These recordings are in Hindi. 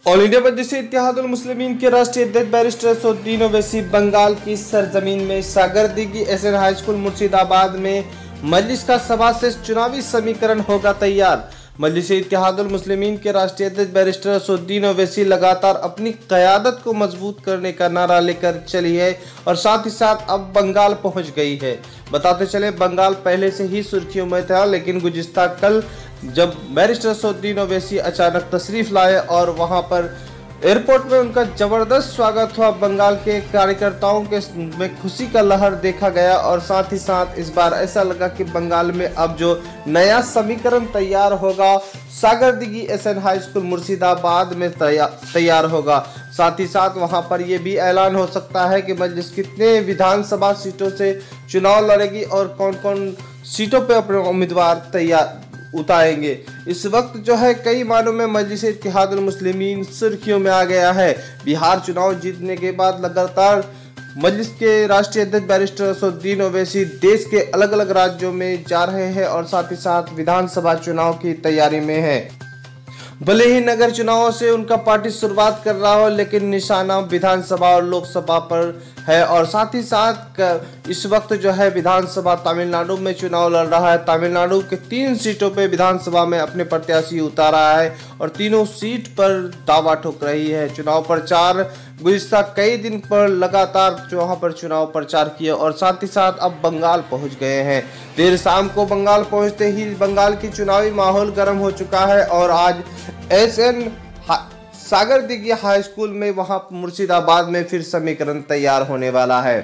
ऑल इंडिया मजलिस इत्तेहादुल मुस्लिमीन के राष्ट्रीय अध्यक्ष बैरिस्टर असदुद्दीन ओवैसी बंगाल की सरजमीन में Sagardighi SN high school Murshidabad में मजलिस का सभा से चुनावी समीकरण होगा तैयार। मजलिस इत्तेहादुल मुस्लिमीन के राष्ट्रीय अध्यक्ष बैरिस्टर असदुद्दीन ओवैसी लगातार अपनी क़यादत को मजबूत करने का नारा लेकर चली है और साथ ही साथ अब बंगाल पहुंच गई है। बताते चले, बंगाल पहले से ही सुर्खियों में था, लेकिन गुज़िश्ता कल जब बैरिस्टर असदुद्दीन ओवैसी अचानक तशरीफ लाए और वहां पर एयरपोर्ट में उनका जबरदस्त स्वागत हुआ, बंगाल के कार्यकर्ताओं के में खुशी का लहर देखा गया और साथ ही साथ इस बार ऐसा लगा कि बंगाल में अब जो नया समीकरण तैयार होगा Sagardighi SN high school Murshidabad में तैयार होगा। साथ ही साथ वहां पर यह भी ऐलान हो सकता है कि मजलिस कितने विधानसभा सीटों से चुनाव लड़ेगी और कौन कौन सीटों पर अपने उम्मीदवार तैयार उतारेंगे। इस वक्त जो है कई मानों में मजलिस इत्तेहादुल मुस्लिमीन सुर्खियों में आ गया है। बिहार चुनाव जीतने के बाद लगातार मजलिस के राष्ट्रीय अध्यक्ष बैरिस्टर असदुद्दीन ओवैसी देश के अलग अलग राज्यों में जा रहे हैं और साथ ही साथ विधानसभा चुनाव की तैयारी में है। भले ही नगर चुनावों से उनका पार्टी शुरुआत कर रहा हो, लेकिन निशाना विधानसभा और लोकसभा पर है और साथ ही साथ इस वक्त जो है विधानसभा तमिलनाडु में चुनाव लड़ रहा है। तमिलनाडु के 3 सीटों पे विधानसभा में अपने प्रत्याशी उतारा है और तीनों सीट पर दावा ठोक रही है। चुनाव प्रचार गुज़िश्ता कई दिन पर लगातार वहां पर चुनाव प्रचार किया और साथ ही साथ अब बंगाल पहुंच गए हैं। देर शाम को बंगाल पहुंचते ही बंगाल की चुनावी माहौल गर्म हो चुका है और आज एसएन सागरदिघी हाई स्कूल में वहां मुर्शिदाबाद में फिर समीकरण तैयार होने वाला है।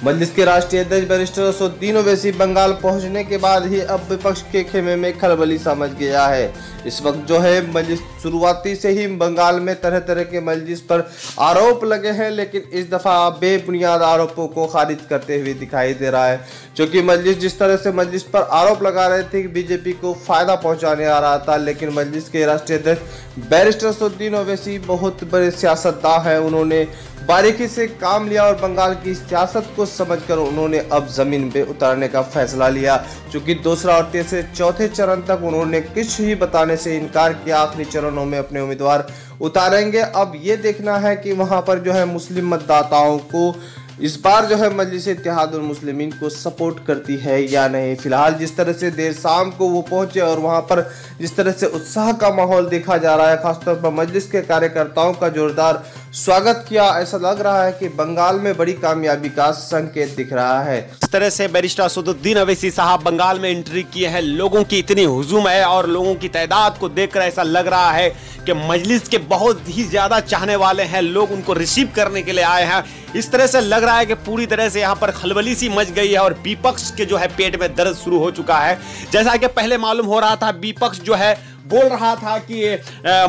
मजलिस के राष्ट्रीय अध्यक्ष बैरिस्टर असदुद्दीन ओवैसी बंगाल पहुंचने के बाद ही अब विपक्ष के खेमे में खलबली समझ गया है। इस वक्त जो है मजलिस शुरुआती से ही बंगाल में तरह तरह के मजलिस पर आरोप लगे हैं, लेकिन इस दफा बेबुनियाद आरोपों को खारिज करते हुए दिखाई दे रहा है। क्योंकि मजलिस जिस तरह से मजलिस पर आरोप लगा रहे थे कि बीजेपी को फायदा पहुंचाने आ रहा था, लेकिन मजलिस के राष्ट्रीय अध्यक्ष बैरिस्टर असदुद्दीन ओवैसी बहुत बड़े सियासतदान हैं। उन्होंने बारीकी से काम लिया और बंगाल की सियासत को समझकर उन्होंने अब जमीन पे उतारने का फैसला लिया। चूंकि दूसरा और तीसरे चौथे चरण तक उन्होंने कुछ ही बताने से इनकार किया, आखिरी चरणों में अपने उम्मीदवार उतारेंगे। अब ये देखना है कि वहां पर जो है मुस्लिम मतदाताओं को इस बार जो है मजलिस इत्तेहादुल मुस्लिमीन को सपोर्ट करती है या नहीं। फिलहाल जिस तरह से देर शाम को वो पहुंचे और वहां पर जिस तरह से उत्साह का माहौल देखा जा रहा है, खासतौर पर मजलिस के कार्यकर्ताओं का जोरदार स्वागत किया, ऐसा लग रहा है कि बंगाल में बड़ी कामयाबी का संकेत दिख रहा है। इस तरह से बैरिस्टर असदुद्दीन ओवैसी साहब बंगाल में एंट्री किए हैं। लोगों की इतनी हुजूम है और लोगों की तादाद को देखकर ऐसा लग रहा है कि मजलिस के बहुत ही ज्यादा चाहने वाले हैं, लोग उनको रिसीव करने के लिए आए हैं। इस तरह से लग रहा है कि पूरी तरह से यहाँ पर खलबली सी मच गई है और विपक्ष के जो है पेट में दर्द शुरू हो चुका है। जैसा कि पहले मालूम हो रहा था, विपक्ष जो है बोल रहा था कि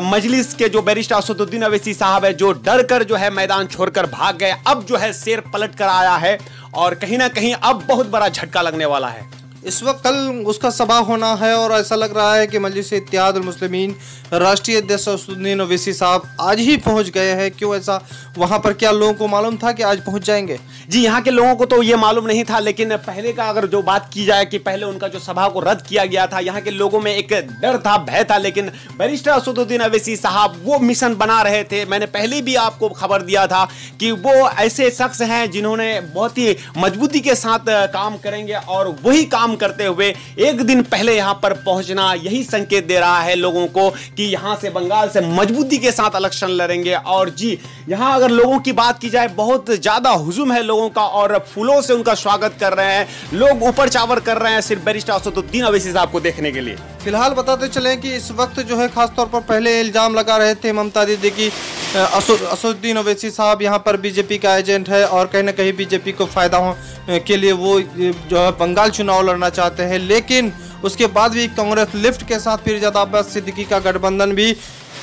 मजलिस के जो बैरिस्टर असदुद्दीन ओवैसी साहब है जो डर कर जो है मैदान छोड़कर भाग गए, अब जो है शेर पलट कर आया है और कहीं ना कहीं अब बहुत बड़ा झटका लगने वाला है। इस वक्त कल उसका सभा होना है और ऐसा लग रहा है कि मजलिस इत्तेहादुल मुस्लिमीन राष्ट्रीय अध्यक्ष असदुद्दीन ओवैसी साहब आज ही पहुंच गए हैं। क्यों ऐसा, वहां पर क्या लोगों को मालूम था कि आज पहुंच जाएंगे? जी, यहाँ के लोगों को तो ये मालूम नहीं था, लेकिन पहले का अगर जो बात की जाए कि पहले उनका जो सभा को रद्द किया गया था, यहाँ के लोगों में एक डर था, भय था, लेकिन बैरिस्टर असदुद्दीन ओवैसी साहब वो मिशन बना रहे थे। मैंने पहले भी आपको खबर दिया था कि वो ऐसे शख्स हैं जिन्होंने बहुत ही मजबूती के साथ काम करेंगे और वही काम करते हुए एक दिन पहले यहाँ पर पहुंचना यही संकेत दे रहा है लोगों को कि यहाँ से बंगाल से मजबूती के साथ इलेक्शन लड़ेंगे। और जी, यहाँ अगर लोगों की बात की जाए, बहुत ज्यादा हुजूम है लोगों का और फूलों से उनका स्वागत कर रहे हैं, लोग ऊपर चावर कर रहे हैं सिर्फ बैरिस्टर असदुद्दीन ओवैसी साहब को देखने के लिए। फिलहाल बताते चलें कि इस वक्त जो है खासतौर पर पहले इल्जाम लगा रहे थे ममता दीदी की असदुद्दीन ओवैसी साहब यहाँ पर बीजेपी का एजेंट है और कहीं ना कहीं बीजेपी को फायदा हो के लिए वो जो है बंगाल चुनाव लड़ना चाहते हैं। लेकिन उसके बाद भी कांग्रेस लिफ्ट के साथ फिर ज़्यादा सिद्दीकी का गठबंधन भी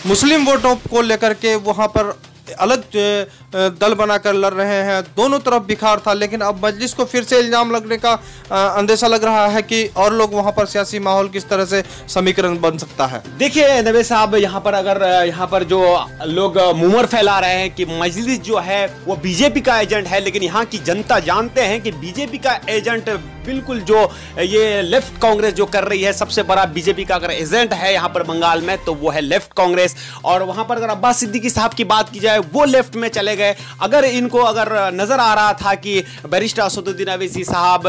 मुस्लिम वोटों को लेकर के वहाँ पर अलग दल बनाकर लड़ रहे हैं, दोनों तरफ बिखार था। लेकिन अब मजलिस को फिर से इल्जाम लगने का अंदेशा लग रहा है कि और लोग वहां पर सियासी माहौल किस तरह से समीकरण बन सकता है। देखिए नबी साहब, यहाँ पर अगर यहाँ पर जो लोग मुमर फैला रहे हैं कि मजलिस जो है वो बीजेपी का एजेंट है, लेकिन यहाँ की जनता जानते हैं कि बीजेपी का एजेंट बिल्कुल जो ये लेफ्ट कांग्रेस जो कर रही है, सबसे बड़ा बीजेपी का अगर एजेंट है यहाँ पर बंगाल में तो वो है लेफ्ट कांग्रेस। और वहां पर अगर अब्बास सिद्दीकी साहब की बात की जाए, वो लेफ्ट में चले गए। अगर इनको अगर नजर आ रहा था कि बैरिस्टर असदुद्दीन अवैसी साहब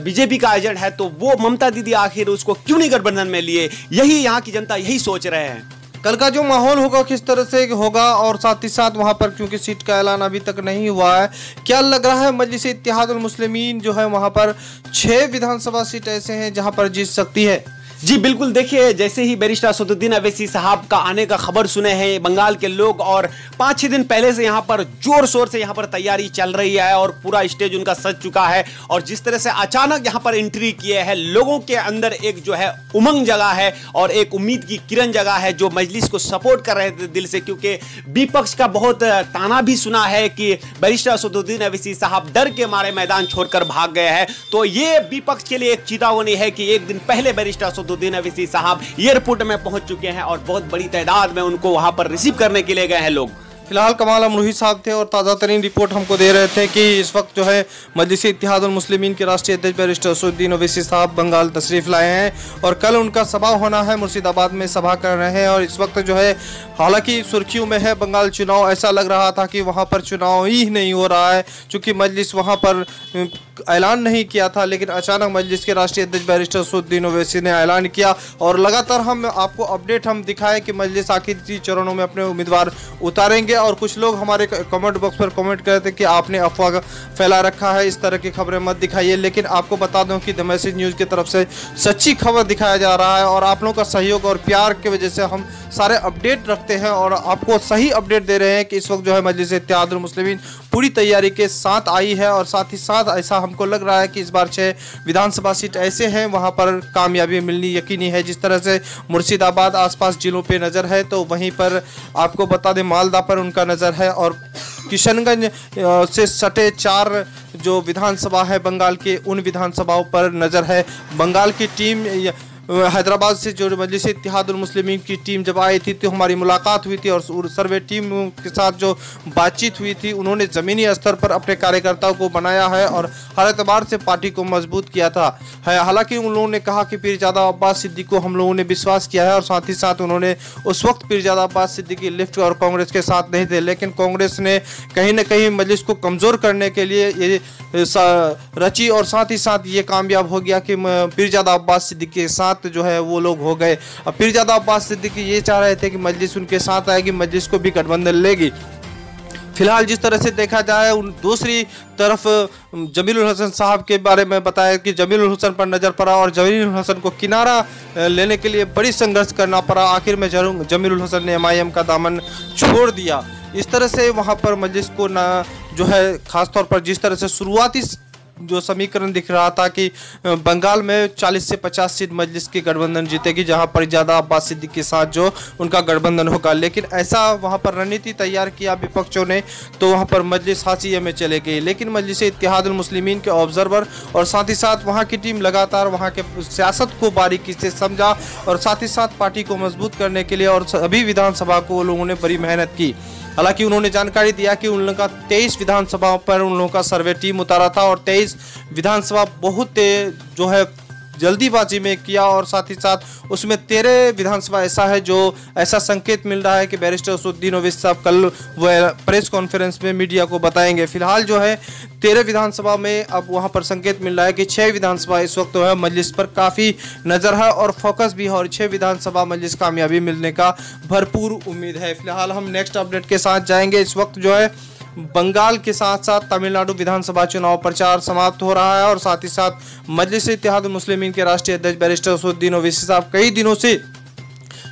बीजेपी का एजेंट है, तो वो ममता दीदी आखिर उसको क्यों नहीं गठबंधन में लिए? यही यहाँ की जनता यही सोच रहे हैं। कल का जो माहौल होगा किस तरह से होगा, और साथ ही साथ वहां पर क्योंकि सीट का ऐलान अभी तक नहीं हुआ है, क्या लग रहा है मजलिस इत्तेहादुल मुस्लिमीन जो है वहां पर 6 विधानसभा सीट ऐसे हैं जहां पर जीत सकती है? जी बिल्कुल, देखिए जैसे ही बैरिस्टर असदुद्दीन अवैसी साहब का आने का खबर सुने हैं बंगाल के लोग, और 5-6 दिन पहले से यहाँ पर जोर शोर से यहाँ पर तैयारी चल रही है और पूरा स्टेज उनका सज चुका है। और जिस तरह से अचानक यहाँ पर एंट्री किए हैं, लोगों के अंदर एक जो है उमंग जगह है और एक उम्मीद की किरण जगह है, जो मजलिस को सपोर्ट कर रहे थे दिल से। क्योंकि विपक्ष का बहुत ताना भी सुना है कि बैरिस्टर असदुद्दीन अवैसी साहब डर के मारे मैदान छोड़कर भाग गए हैं। तो ये विपक्ष के लिए एक चेतावनी है कि एक दिन पहले बैरिस्टर असदुद्दीन अवैसी साहब एयरपोर्ट में पहुंच चुके हैं और बहुत बड़ी तादाद में उनको वहां पर रिसीव करने के लिए गए हैं लोग। फिलहाल कमाल अमरूही साहब थे और ताज़ा तरीन रिपोर्ट हमको दे रहे थे कि इस वक्त जो है मजलिस इत्तेहादुल मुस्लिमीन के राष्ट्रीय अध्यक्ष बैरिस्टर असदुद्दीन अवैसी साहब बंगाल तशरीफ लाए हैं और कल उनका सभा होना है, मुर्शिदाबाद में सभा कर रहे हैं। और इस वक्त जो है हालांकि सुर्खियों में है बंगाल चुनाव, ऐसा लग रहा था कि वहाँ पर चुनाव ही नहीं हो रहा है, चूँकि मजलिस वहाँ पर ऐलान नहीं किया था। लेकिन अचानक मजलिस के राष्ट्रीय अध्यक्ष बैरिस्टर असदुद्दीन अवैसी ने ऐलान किया और लगातार हम आपको अपडेट हम दिखाए कि मजलिस आखिरी चरणों में अपने उम्मीदवार उतारेंगे। और कुछ लोग हमारे कमेंट बॉक्स पर कमेंट कर रहे थे कि आपने अफवाह फैला रखा है, इस तरह की खबरें मत दिखाइए। लेकिन आपको बता दूं कि द मैसेज न्यूज़ की तरफ से सच्ची खबर दिखाया जा रहा है और आप लोगों का सहयोग और प्यार की वजह से हम सारे अपडेट रखते हैं और आपको सही अपडेट दे रहे हैं कि इस वक्त जो है मजलिस इत्तेहादुल मुस्लिमीन पूरी तैयारी के साथ आई है। और साथ ही साथ ऐसा हमको लग रहा है कि इस बार 6 विधानसभा सीट ऐसे हैं वहां पर कामयाबी मिलनी यकीनी है। जिस तरह से मुर्शिदाबाद आसपास जिलों पे नज़र है, तो वहीं पर आपको बता दें मालदा पर उनका नज़र है और किशनगंज से सटे 4 जो विधानसभा है बंगाल के, उन विधानसभाओं पर नज़र है। बंगाल की टीम हैदराबाद से जो मजलिस इत्तेहादुल मुस्लिमीन की टीम जब आई थी तो हमारी मुलाकात हुई थी और सर्वे टीम के साथ जो बातचीत हुई थी, उन्होंने ज़मीनी स्तर पर अपने कार्यकर्ताओं को बनाया है और हर एतबार से पार्टी को मजबूत किया था। हालांकि उन लोगों ने कहा कि पीरजादा अब्बास सिद्दीकी को हम लोगों ने विश्वास किया है और साथ ही साथ उन्होंने उस वक्त पीरजादा अब्बास सिद्दीकी लेफ्ट और कांग्रेस के साथ नहीं थे, लेकिन कांग्रेस ने कहीं ना कहीं मजलिस को कमज़ोर करने के लिए ये रची और साथ ही साथ ये कामयाब हो गया कि पीरजादा अब्बास सिद्दीकी के साथ जो है वो लोग हो गए। अब पीरजादा अब्बास सिद्दीकी ये चाह रहे थे कि मजलिस उनके साथ आएगी, मजलिस को भी गठबंधन लेगी। फिलहाल जिस तरह से देखा जाए, उन दूसरी तरफ जमीलुल हसन साहब के बारे में बताया कि जमीलुल हसन पर नज़र पड़ा और जमीलुल हसन को किनारा लेने के लिए बड़ी संघर्ष करना पड़ा। आखिर में जमीलुल हसन ने MIM का दामन छोड़ दिया। इस तरह से वहाँ पर मजलिस को ना जो है ख़ासतौर पर जिस तरह से शुरुआती जो समीकरण दिख रहा था कि बंगाल में 40 से 50 सीट मजलिस की गठबंधन जीतेगी, जहां पर ज़्यादा अब्बास सिद्दीकी के साथ जो उनका गठबंधन होगा। लेकिन ऐसा वहां पर रणनीति तैयार किया विपक्षों ने, तो वहां पर मजलिस हाशिए में चले गई। लेकिन मजलिस इत्तेहादुल मुस्लिमीन के ऑब्जर्वर और साथ ही साथ वहाँ की टीम लगातार वहाँ के सियासत को बारीकी से समझा और साथ ही साथ पार्टी को मजबूत करने के लिए और सभी विधानसभा को लोगों ने बड़ी मेहनत की। हालांकि उन्होंने जानकारी दिया कि उन लोगों का 23 विधानसभाओं पर उन लोगों का सर्वे टीम उतारा था और 23 विधानसभा बहुत जो है जल्दीबाजी में किया और साथ ही साथ उसमें 13 विधानसभा ऐसा है जो ऐसा संकेत मिल रहा है कि बैरिस्टर असदुद्दीन अवैसी साहब कल वह प्रेस कॉन्फ्रेंस में मीडिया को बताएंगे। फिलहाल जो है 13 विधानसभा में अब वहां पर संकेत मिल रहा है कि 6 विधानसभा इस वक्त जो है मजलिस पर काफ़ी नज़र है और फोकस भी है और 6 विधानसभा मजलिस कामयाबी मिलने का भरपूर उम्मीद है। फिलहाल हम नेक्स्ट अपडेट के साथ जाएंगे। इस वक्त जो है बंगाल के साथ साथ तमिलनाडु विधानसभा चुनाव प्रचार समाप्त हो रहा है और साथ ही साथ मजलिस इत्तेहादुल मुस्लिमीन के राष्ट्रीय अध्यक्ष बैरिस्टर असदुद्दीन अवैसी साहब कई दिनों से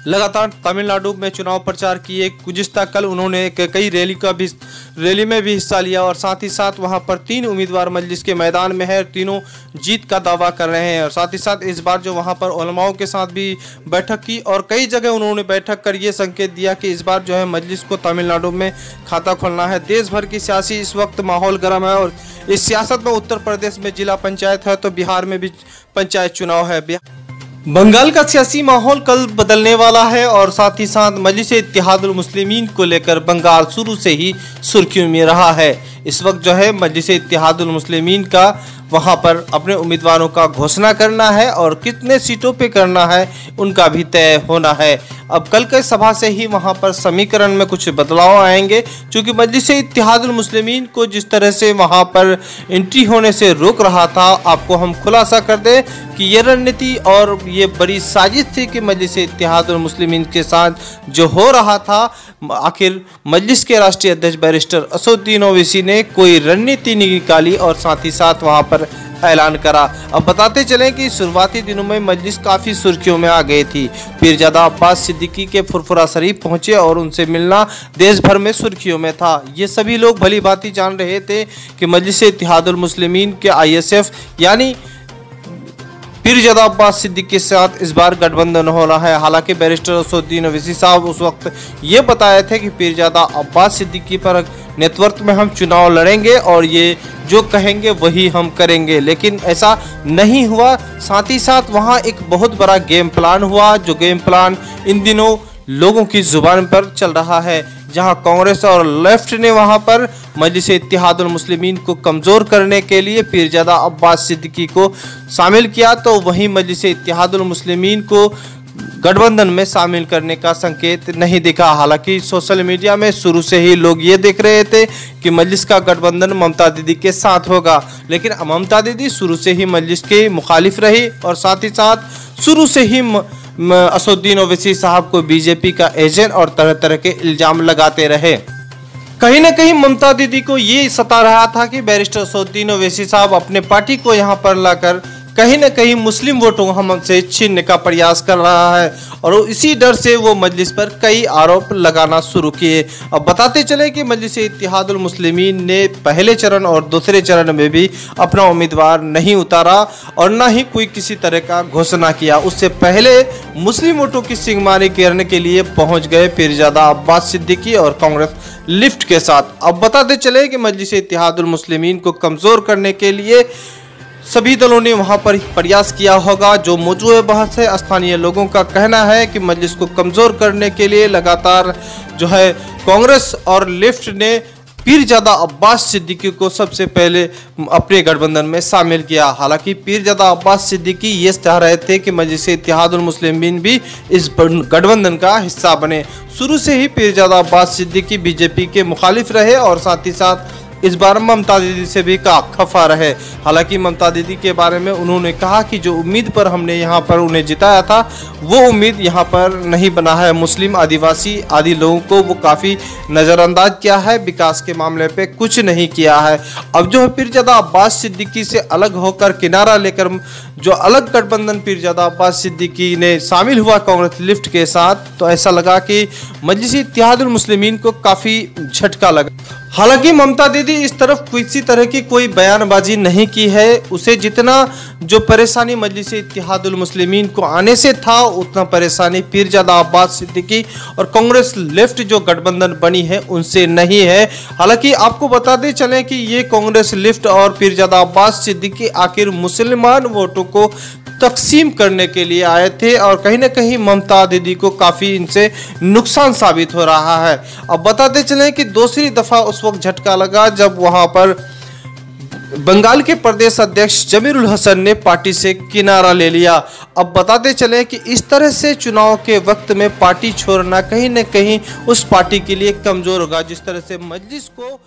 लगातार तमिलनाडु में चुनाव प्रचार किए। गुज़िश्ता कल उन्होंने कई रैली में भी हिस्सा लिया और साथ ही साथ वहां पर 3 उम्मीदवार मजलिस के मैदान में है, तीनों जीत का दावा कर रहे हैं। और साथ ही साथ इस बार जो वहां पर उलमाओं के साथ भी बैठक की और कई जगह उन्होंने बैठक कर ये संकेत दिया कि इस बार जो है मजलिस को तमिलनाडु में खाता खोलना है। देश भर की सियासी इस वक्त माहौल गर्म है और इस सियासत में उत्तर प्रदेश में जिला पंचायत है तो बिहार में भी पंचायत चुनाव है। बंगाल का सियासी माहौल कल बदलने वाला है और साथ ही साथ मजलिस-ए-इत्तेहादुल मुस्लिमीन को लेकर बंगाल शुरू से ही सुर्खियों में रहा है। इस वक्त जो है मजलिस-ए-इत्तेहादुल मुस्लिमीन का वहां पर अपने उम्मीदवारों का घोषणा करना है और कितने सीटों पे करना है उनका भी तय होना है। अब कल के सभा से ही वहां पर समीकरण में कुछ बदलाव आएंगे, क्योंकि मजलिस-ए-इत्तेहादुल मुस्लिमीन को जिस तरह से वहां पर एंट्री होने से रोक रहा था, आपको हम खुलासा कर दें कि ये रणनीति और ये बड़ी साजिश थी कि मजलिस-ए-इत्तेहादुल मुस्लिमीन के साथ जो हो रहा था, आखिर मजलिस के राष्ट्रीय अध्यक्ष बैरिस्टर असदुद्दीन ओवैसी ने कोई रणनीति निकाली और साथ ही साथ वहां पर ऐलान करा। अब बताते चलें कि शुरुआती दिनों में मजलिस काफ़ी सुर्खियों में आ गई थी। पीरजादा अब्बास सिद्दीकी के फुरफुरा शरीफ पहुंचे और उनसे मिलना देश भर में सुर्खियों में था। ये सभी लोग भली भांति जान रहे थे कि मजलिस-ए-इत्तेहादुल मुस्लिमीन के ISF यानी पीरजादा अब्बास सिद्दीकी के साथ इस बार गठबंधन हो रहा है। हालांकि बैरिस्टर असदुद्दीन ओवैसी साहब उस वक्त ये बताए थे कि पीरजादा अब्बास सिद्दीकी पर नेतृत्व में हम चुनाव लड़ेंगे और ये जो कहेंगे वही हम करेंगे, लेकिन ऐसा नहीं हुआ। साथ ही साथ वहाँ एक बहुत बड़ा गेम प्लान हुआ, जो गेम प्लान इन दिनों लोगों की जुबान पर चल रहा है, जहां कांग्रेस और लेफ्ट ने वहां पर मजलिस-ए-इत्तेहादुल मुस्लिमीन को कमज़ोर करने के लिए पीरजादा अब्बास सिद्दीकी को शामिल किया, तो वहीं मजलिस-ए-इत्तेहादुल मुस्लिमीन को गठबंधन में शामिल करने का संकेत नहीं दिखा। हालांकि सोशल मीडिया में शुरू से ही लोग ये देख रहे थे कि मजलिस का गठबंधन ममता दीदी के साथ होगा, लेकिन ममता दीदी शुरू से ही मजलिस के मुखालिफ रही और साथ ही साथ शुरू से ही असदुद्दीन ओवैसी साहब को बीजेपी का एजेंट और तरह तरह के इल्जाम लगाते रहे। कहीं ना कहीं ममता दीदी को ये सता रहा था कि बैरिस्टर असदुद्दीन ओवैसी साहब अपने पार्टी को यहाँ पर लाकर कहीं ना कहीं मुस्लिम वोटों हमसे छीनने का प्रयास कर रहा है और इसी डर से वो मजलिस पर कई आरोप लगाना शुरू किए। अब बताते चले कि मजलिस-ए-इत्तेहादुल मुस्लिमीन ने पहले चरण और दूसरे चरण में भी अपना उम्मीदवार नहीं उतारा और ना ही कोई किसी तरह का घोषणा किया। उससे पहले मुस्लिम वोटों की सिंगमारी करने के लिए पहुंच गए पीरजादा अब्बास सिद्दीकी और कांग्रेस लिफ्ट के साथ। अब बताते चले कि मजलिस-ए-इत्तेहादुल मुस्लिमीन को कमज़ोर करने के लिए सभी दलों ने वहां पर प्रयास किया होगा। जो मौजूद बहस है, स्थानीय लोगों का कहना है कि मजलिस को कमज़ोर करने के लिए लगातार जो है कांग्रेस और लेफ्ट ने पीरजादा अब्बास सिद्दीकी को सबसे पहले अपने गठबंधन में शामिल किया। हालांकि पीरजादा अब्बास सिद्दीकी ये चाह रहे थे कि मजलिस-ए-इत्तेहादुल मुस्लिमीन भी इस गठबंधन का हिस्सा बने। शुरू से ही पीरजादा अब्बास सिद्दीकी बीजेपी के मुखालिफ रहे और साथ ही साथ इस बार ममता दीदी से भी खफा रहे। हालांकि ममता दीदी के बारे में उन्होंने कहा कि जो उम्मीद पर हमने यहाँ पर उन्हें जिताया था वो उम्मीद यहाँ पर नहीं बना है। मुस्लिम, आदिवासी आदि लोगों को वो काफ़ी नज़रअंदाज किया है, विकास के मामले पे कुछ नहीं किया है। अब जो है पीरजादा अब्बास सिद्दीकी से अलग होकर किनारा लेकर जो अलग गठबंधन पीरजादा अब्बास सिद्दीकी ने शामिल हुआ कांग्रेस लिफ्ट के साथ, तो ऐसा लगा कि मजलिस-ए-इत्तेहादुल मुस्लिमीन को काफ़ी झटका लगा। हालांकि ममता दीदी इस तरफ किसी तरह की कोई बयानबाजी नहीं की है। उसे जितना जो परेशानी मजलिस-ए-इत्तेहादुल मुस्लिमीन को आने से था, उतना परेशानी पीरजादा अब्बास सिद्दीकी और कांग्रेस लेफ्ट जो गठबंधन बनी है उनसे नहीं है। हालांकि आपको बताते चलें कि ये कांग्रेस लेफ्ट और पीरजादा अब्बास सिद्दीकी आखिर मुसलमान वोटों को तकसीम करने के लिए आए थे और कहीं ना कहीं ममता दीदी को काफ़ी इनसे नुकसान साबित हो रहा है। अब बताते चलें कि दूसरी दफ़ा उस वक्त झटका लगा जब वहां पर बंगाल के प्रदेश अध्यक्ष जमीरुल हसन ने पार्टी से किनारा ले लिया। अब बताते चले कि इस तरह से चुनाव के वक्त में पार्टी छोड़ना कहीं न कहीं उस पार्टी के लिए कमज़ोर होगा, जिस तरह से मजलिस को